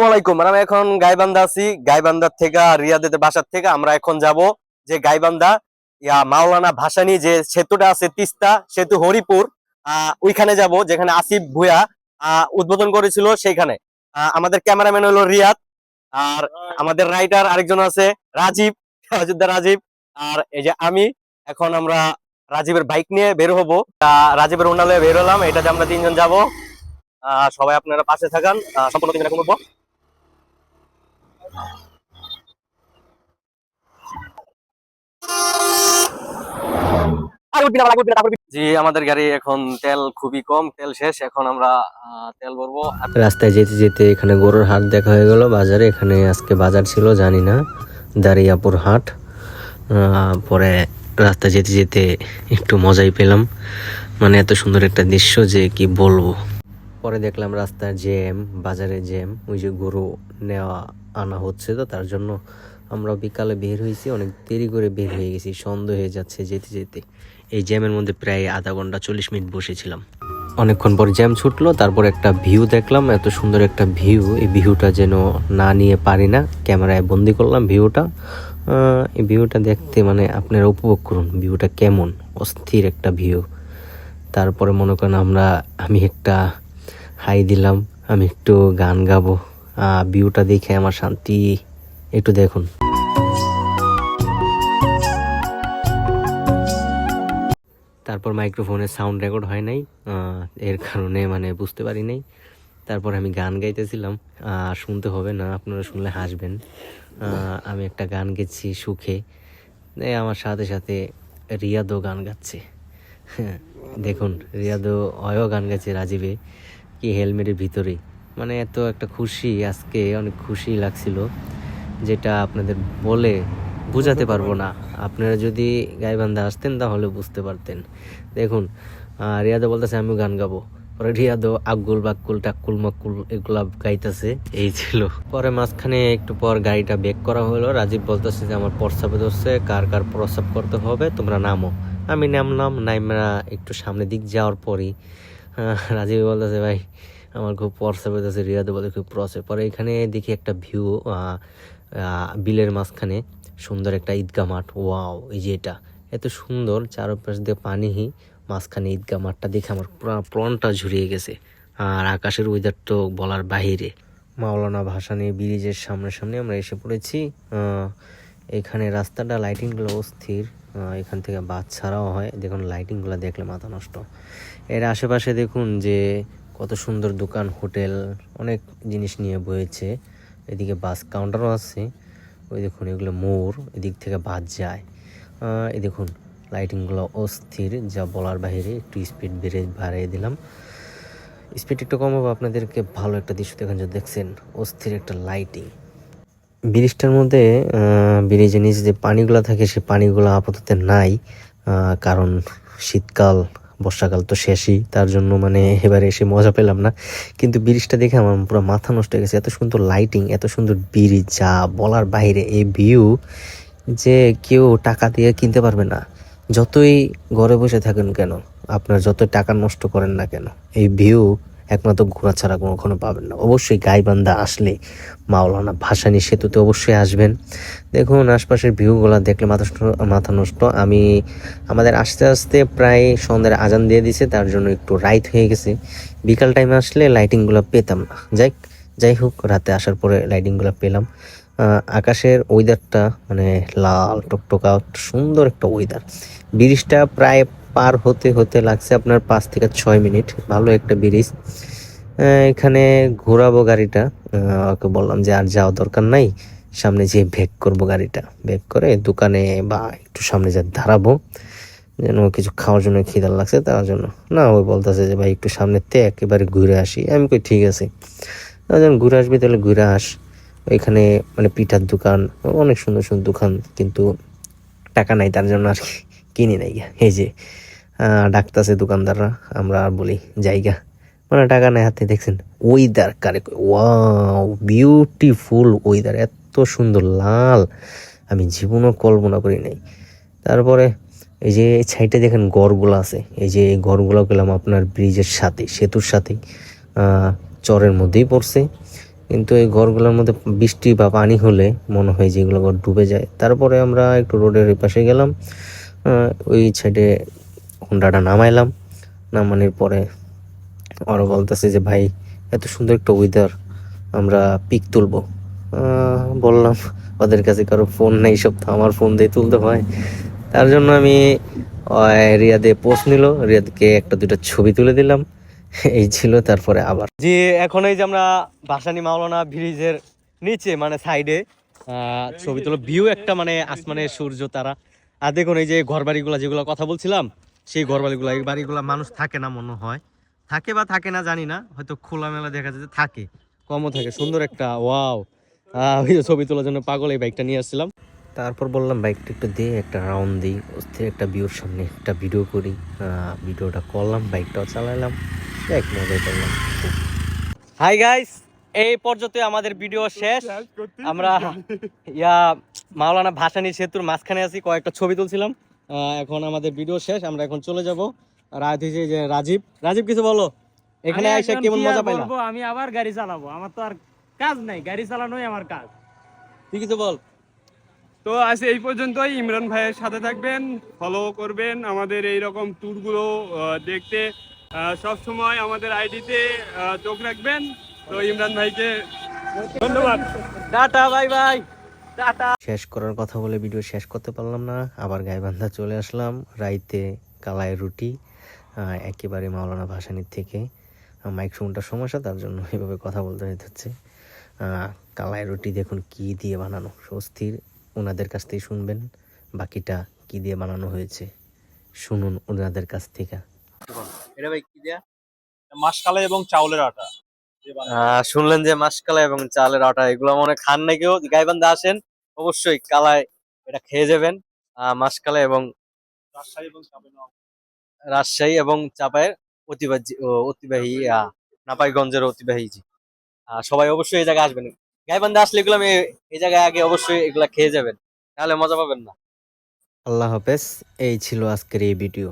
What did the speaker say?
আসসালামু আলাইকুম। আমি এখন গাইবান্ধা আছি। গাইবান্ধার থেকে রিয়াদের বাসার থেকে আমরা এখন যাব যে গাইবান্ধা মাওলানা ভাসানী যে সেতুটা আছে, তিস্তা সেতু হরিপুর, ওইখানে যাব যেখানে আসিফ ভুঁইয়া উদ্বোধন করেছিল সেইখানে। আমাদের ক্যামেরাম্যান হলো রিয়াদ, আর আমাদের রাইটার আরেকজন আছে রাজীব, অযোধ্যা রাজীব। আর এই যে আমি, এখন আমরা রাজীবের বাইক নিয়ে বের হবো। রাজীবের উন্নালয়ে বের হলাম, এটাতে আমরা তিনজন যাব। সবাই আপনারা পাশে থাকান, সম্পূর্ণ তিনজন এখন উঠবো। জি, আমাদের গাড়ি এখন তেল খুবই কম, তেল শেষ। এখন আমরা তেল ভরবো। রাস্তায় যেতে যেতে এখানে গরুর হাট দেখা হয়ে গেল বাজারে। এখানে আজকে বাজার ছিল জানি না, দারিয়াপুর হাট। পরে রাস্তায় যেতে যেতে একটু মজাই পেলাম, মানে এত সুন্দর একটা দৃশ্য যে কি বলবো। পরে দেখলাম রাস্তার জ্যাম, বাজারে জ্যাম, ওই যে গরু নেওয়া আনা হচ্ছে, তো তার জন্য আমরা বিকালে বের হয়েছি, অনেক দেরি করে বের হয়ে গেছি, সন্ধ্যা হয়ে যাচ্ছে যেতে যেতে। এই জ্যামের মধ্যে প্রায় আধা ঘন্টা 40 মিনিট বসেছিলাম। অনেকক্ষণ পর জ্যাম ছুটলো, তারপর একটা ভিউ দেখলাম, এত সুন্দর একটা ভিউ। এই ভিউটা যেন না নিয়ে পারি না, ক্যামেরায় বন্দি করলাম ভিউটা। এই ভিউটা দেখতে মানে আপনারা উপভোগ করুন ভিউটা কেমন, অস্থির একটা ভিউ। তারপরে মনে করেন আমি একটা হাই দিলাম, আমি একটু গান গাবো। ভিউটা দেখে আমার শান্তি, একটু দেখুন। তারপর মাইক্রোফোনে সাউন্ড রেকর্ড হয় নাই, এর কারণে মানে বুঝতে পারি নাই। তারপর আমি গান গাইতেছিলাম, শুনতে হবে না, আপনারা শুনলে হাসবেন। আমি একটা গান গেছি সুখে, আমার সাথে সাথে রিয়াদও গান গাচ্ছে। হ্যাঁ, দেখুন রিয়াদও অয়ও গান গাচ্ছে রাজীবে, কি হেলমেটের ভিতরেই। মানে এত একটা খুশি, আজকে অনেক খুশি লাগছিল, যেটা আপনাদের বলে বোঝাতে পারবো না। আপনারা যদি গাইবান্ধা আসতেন তাহলে বুঝতে পারতেন। দেখুন, রিয়াদও বলতেছে আমিও গান গাবো, পরে রিয়াদও আকুল বাকুল টাকুল মাকুল এগুলা গাইতেছে। এই ছিল। পরে মাঝখানে একটু পর গাড়িটা বেক করা হলো, রাজীব বলতেছে যে আমার প্রস্রাবে ধরছে, কার কার প্রস্রাব করতে হবে তোমরা নামো। আমি নামলাম, নাইমরা একটু সামনের দিক যাওয়ার পরই রাজীব বলতেছে ভাই আমার খুব প্রস্রাব হইতেছে, রিয়াদও বলে খুব প্রস্রাব। পরে এখানে দেখি একটা ভিউ, বিলের মাঝখানে সুন্দর একটা ঈদগাহ মাঠ। ওয়াও, এই যে এটা এত সুন্দর, চারপাশ দিয়ে পানি, মাঝখানে ঈদগাহ মাঠটা দেখে আমার পুরো প্রাণটা ঝুরিয়ে গেছে। আর আকাশের ওয়েদার তো বলার বাহিরে। মাওলানা ভাসানী ব্রিজের সামনে সামনে আমরা এসে পড়েছি। এখানে রাস্তাটা লাইটিংগুলো অস্থির, এখান থেকে বাস ছাড়াও হয়। দেখুন লাইটিংগুলো দেখলে মাথা নষ্ট। এর আশেপাশে দেখুন যে কত সুন্দর দোকান, হোটেল, অনেক জিনিস নিয়ে বয়েছে। এদিকে বাস কাউন্টারও আছে, ওই দেখুন এগুলো মোড়, এদিক থেকে বাস যায়। এই দেখুন লাইটিংগুলো অস্থির, যা বলার বাইরে। একটু স্পিড বাড়িয়ে দিলাম, স্পিড একটু কমাবো আপনাদেরকে ভালো একটা দৃশ্য দেখেন। যে দেখছেন অস্থির একটা লাইটিং। ব্রিজটার মধ্যে ব্রিজের নিচে যে পানিগুলো থাকে সে পানিগুলো আপাতত নাই, কারণ শীতকাল বর্ষাকাল তো শেষই, তার জন্য মানে এবারে এসে মজা পেলাম না। কিন্তু ব্রিজটা দেখে আমার পুরো মাথা নষ্ট হয়ে গেছে, এত সুন্দর লাইটিং, এত সুন্দর ব্রিজ, যা বলার বাইরে। এই ভিউ যে কেউ টাকা দিয়ে কিনতে পারবে না, যতই ঘরে বসে থাকেন কেন, আপনার যত টাকা নষ্ট করেন না কেন, এই ভিউ একমাত্র ঘোরা ছাড়া কখনো পাবেন না। অবশ্যই গাইবান্ধা আসলে মাওলানা ভাসানী সেতুতে অবশ্যই আসবেন। দেখুন আশপাশের ভিউগুলো দেখলে মাথা নষ্ট। আমাদের আস্তে আস্তে প্রায় সন্ধ্যার আজান দিয়ে দিছে, তার জন্য একটু রাইত হয়ে গেছে। বিকাল টাইমে আসলে লাইটিংগুলো পেতাম না। যাই হোক, রাতে আসার পরে লাইটিংগুলো পেলাম। আকাশের ওয়েদারটা মানে লাল টকটকা, সুন্দর একটা ওয়েদার। ব্রিজটা প্রায় পার হতে হতে লাগছে আপনার 5 থেকে 6 মিনিট। ভালো একটা ব্রিজ। এখানে ঘোরাবো গাড়িটা, ওকে বললাম যে আর যাওয়া দরকার নাই, সামনে যেয়ে ব্যাক করবো, গাড়িটা ব্যাক করে দোকানে বা একটু সামনে যা দাঁড়াবো, যেন কিছু খাওয়ার জন্য খিদার লাগছে তার জন্য। না, ওই বলতেছে যে ভাই একটু সামনে একেবারে ঘুরে আসি। আমি কই ঠিক আছে, যখন ঘুরে আসবি তাহলে ঘুরে আস। এখানে মানে পিঠার দোকান, অনেক সুন্দর সুন্দর দোকান, কিন্তু টাকা নাই, তার জন্য আর কিনি নাই। এই যে ডাকতেছে দোকানদাররা, আমরা আর বলি জায়গা, মানে টাকা নাই হাতে। দেখছেন ওয়েদার কারে, ওয়াও বিউটিফুল ওয়েদার, এত সুন্দর লাল আমি জীবনও কল্পনা করি নাই। তারপরে এই যে সাইডে দেখেন ঘরগুলো আছে, এই যে এই ঘরগুলো গেলাম আপনার ব্রিজের সাথে, সেতুর সাথে, চরের মধ্যেই পড়ছে। কিন্তু এই ঘরগুলোর মধ্যে বৃষ্টি বা পানি হলে মনে হয় যে এগুলো ঘর ডুবে যায়। তারপরে আমরা একটু রোডের এই পাশে গেলাম, ওই সাইডে হুন্ডাটা নামাইলাম। নামানোর পরে ওরা বলতেছে যে ভাই এত সুন্দর একটা ওয়েদার, আমরা পিক তুলবো। বললাম ওদের কাছে কারো ফোন নেই, সব তো আমার ফোন দিয়ে তুলতে হয়। তার জন্য আমি রিয়াদে পোস্ট নিল, রিয়াদকে একটা দুইটা ছবি তুলে দিলাম। এই ছিল। তারপরে আবার যে এখন এই যে আমরা ভাসানী মাওলানা ব্রিজের নিচে মানে সাইডে ছবি তুলো, ভিউ একটা মানে আসমানের সূর্য তারা। আর দেখুন এই যে ঘর বাড়িগুলা যেগুলো কথা বলছিলাম, সেই ঘর বাড়িগুলা, এই বাড়িগুলা মানুষ থাকে না মনে হয়, থাকে বা থাকে না জানি না, হয়তো খোলামেলা দেখা যায় যে থাকে, কমও থাকে। সুন্দর একটা ওয়াও, ওই যে ছবি তোলার জন্য পাগল এই বাইকটা নিয়ে আসছিলাম। তারপর বললাম বাইকটা একটু দিয়ে একটা রাউন্ড দিই, অস্থির একটা ভিউর সামনে একটা ভিডিও করি। ভিডিওটা করলাম, বাইকটাও চালাইলাম, এক মজাই করলাম। হাই গাইস, এই পর্যন্ত আমাদের ভিডিও শেষ। আমরা ইয়া মাওলানা ভাসানী সেতুর মাঝখানে আছি, কয়েকটা ছবি তুলছিলাম। এখন আমাদের ভিডিও শেষ, আমরা এখন চলে যাব। রাত হয়েছে যে রাজীব, রাজীব কিছু বলো, এখানে আমি আইসা একজন কেমন কি আর মজা পাইলা? বলবো, আমি আবার গাড়ি চালাবো, আমার তো আর কাজ নাই, গাড়ি চালানোই আমার কাজ। তুই কিছু বল। তো আজ এই পর্যন্তই। ইমরান ভাইয়ের সাথে থাকবেন, ফলো করবেন আমাদের এই রকম ট্যুরগুলো দেখতে। সব সময় আমাদের আইডিতে চোখ রাখবেন। তো ইমরান ভাইকে ধন্যবাদ। Tata, bye bye, tata. শেষ করার কথা বলে ভিডিও শেষ করতে পারলাম না, আবার গাইবান্ধা চলে আসলাম। রাইতে কালাই রুটি, একেবারে মাওলানা ভাসানীর থেকে। মাইক ফোনটার সমস্যা, তার জন্য এইভাবে কথা বলতে হচ্ছে। কালাই রুটি দেখুন কি দিয়ে বানানো, স্বস্তির। ওনাদের কাছ থেকে শুনবেন বাকিটা কি দিয়ে বানানো হয়েছে, শুনুন ওনাদের কাছ থেকে। এটা ভাই কি দিয়া? মাসকালাই এবং চাউলের আটা। শুনলেন যে মাসকালা এবং চালের আটা, এগুলো মনে খান না কেউ, গাইবান্ধা আসেন অবশ্যই কালায় এটা খেয়ে যাবেন। মাসকালা এবং রাজশাহী এবং চাপায়ের অতিবাহী নাপাইগঞ্জের অতিবাহী জি। সবাই অবশ্যই এই জায়গায় আসবেন, গাইবান্ধা আসলে এগুলো আমি এই জায়গায় আগে অবশ্যই এগুলা খেয়ে যাবেন, তাহলে মজা পাবেন না। আল্লাহ হাফেজ, এই ছিল আজকের এই ভিডিও।